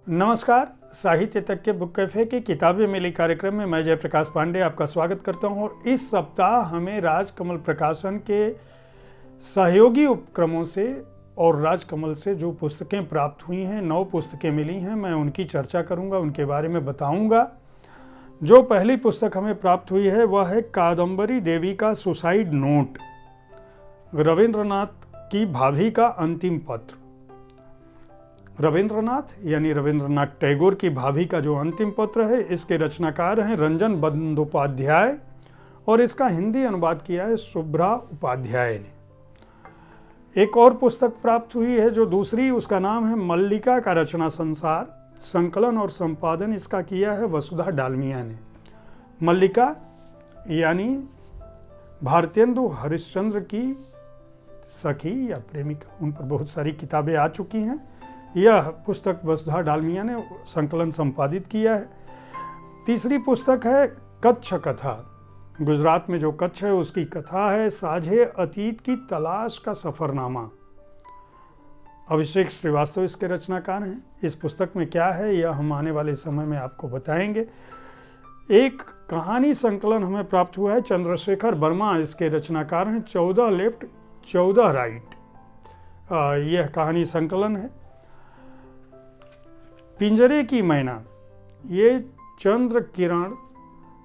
नमस्कार। साहित्य तक के बुक कैफे की किताबें मिली कार्यक्रम में मैं जयप्रकाश पांडे आपका स्वागत करता हूं और इस सप्ताह हमें राजकमल प्रकाशन के सहयोगी उपक्रमों से और राजकमल से जो पुस्तकें प्राप्त हुई हैं 9 पुस्तकें मिली हैं। मैं उनकी चर्चा करूंगा, उनके बारे में बताऊंगा। जो पहली पुस्तक हमें प्राप्त हुई है वह है कादम्बरी देवी का सुसाइड नोट, रविंद्रनाथ की भाभी का अंतिम पत्र। रविंद्रनाथ यानी रविंद्रनाथ टैगोर की भाभी का जो अंतिम पत्र है, इसके रचनाकार हैं रंजन बंदोपाध्याय और इसका हिंदी अनुवाद किया है शुभ्रा उपाध्याय ने। एक और पुस्तक प्राप्त हुई है जो दूसरी, उसका नाम है मल्लिका का रचना संसार। संकलन और संपादन इसका किया है वसुधा डालमिया ने। मल्लिका यानी भारतेंदु हरिश्चंद्र की सखी या प्रेमिका, उन पर बहुत सारी किताबें आ चुकी हैं। यह पुस्तक वसुधा डालमिया ने संकलन संपादित किया है। तीसरी पुस्तक है कच्छ कथा। गुजरात में जो कच्छ है उसकी कथा है साझे अतीत की तलाश का सफरनामा। अभिषेक श्रीवास्तव इसके रचनाकार हैं। इस पुस्तक में क्या है यह हम आने वाले समय में आपको बताएंगे। एक कहानी संकलन हमें प्राप्त हुआ है, चंद्रशेखर वर्मा इसके रचनाकार हैं। 14 लेफ्ट 14 राइट यह कहानी संकलन है। पिंजरे की मैना, ये चंद्र किरण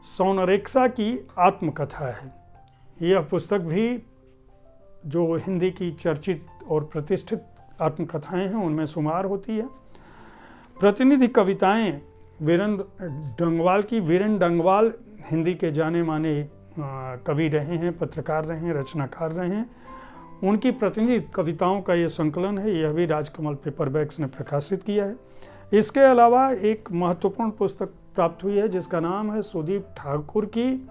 सोनरेक्सा की आत्मकथा है। यह पुस्तक भी जो हिंदी की चर्चित और प्रतिष्ठित आत्मकथाएं हैं उनमें शुमार होती है। प्रतिनिधि कविताएं वीरेंद्र डंगवाल की। वीरेंद्र डंगवाल हिंदी के जाने माने कवि रहे हैं, पत्रकार रहे हैं, रचनाकार रहे हैं। उनकी प्रतिनिधि कविताओं का ये संकलन है। यह भी राजकमल पेपरबैक्स ने प्रकाशित किया है। इसके अलावा एक महत्वपूर्ण पुस्तक प्राप्त हुई है जिसका नाम है सुदीप ठाकुर की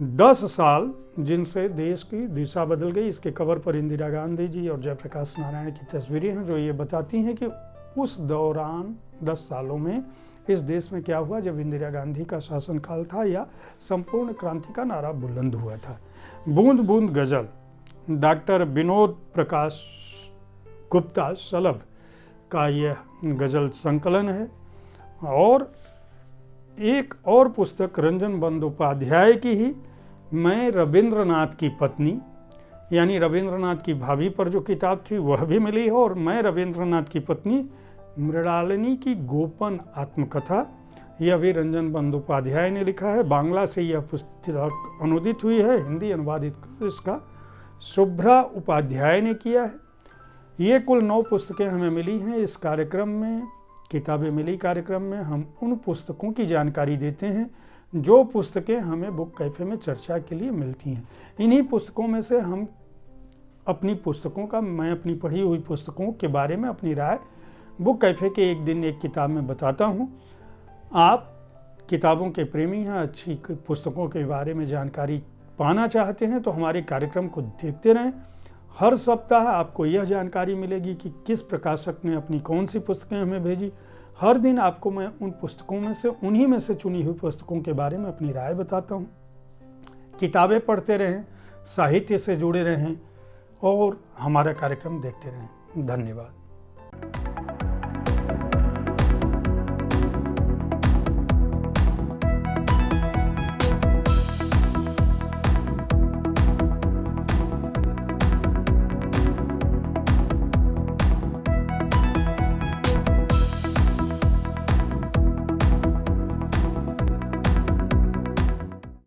10 साल जिनसे देश की दिशा बदल गई। इसके कवर पर इंदिरा गांधी जी और जयप्रकाश नारायण की तस्वीरें हैं जो ये बताती हैं कि उस दौरान 10 सालों में इस देश में क्या हुआ जब इंदिरा गांधी का शासनकाल था या संपूर्ण क्रांति का नारा बुलंद हुआ था। बूंद बूंद गजल, डॉक्टर विनोद प्रकाश गुप्ता शलभ का यह गजल संकलन है। और एक और पुस्तक रंजन बंदोपाध्याय की ही, मैं रविंद्रनाथ की पत्नी यानी रविंद्रनाथ की भाभी पर जो किताब थी वह भी मिली है। और मैं रविंद्रनाथ की पत्नी मृणालिनी की गोपन आत्मकथा, यह भी रंजन बंदोपाध्याय ने लिखा है। बांग्ला से यह पुस्तक अनुदित हुई है, हिंदी अनुवादित इसका शुभ्रा उपाध्याय ने किया है। ये कुल 9 पुस्तकें हमें मिली हैं। इस कार्यक्रम में, किताबें मिली कार्यक्रम में, हम उन पुस्तकों की जानकारी देते हैं जो पुस्तकें हमें बुक कैफे में चर्चा के लिए मिलती हैं। इन्हीं पुस्तकों में से हम अपनी पुस्तकों का, मैं अपनी पढ़ी हुई पुस्तकों के बारे में अपनी राय बुक कैफे के एक दिन एक किताब में बताता हूँ। आप किताबों के प्रेमी हैं, अच्छी पुस्तकों के बारे में जानकारी पाना चाहते हैं तो हमारे कार्यक्रम को देखते रहें। हर सप्ताह आपको यह जानकारी मिलेगी कि किस प्रकाशक ने अपनी कौन सी पुस्तकें हमें भेजी। हर दिन आपको मैं उन पुस्तकों में से, उन्हीं में से चुनी हुई पुस्तकों के बारे में अपनी राय बताता हूँ। किताबें पढ़ते रहें, साहित्य से जुड़े रहें और हमारा कार्यक्रम देखते रहें। धन्यवाद।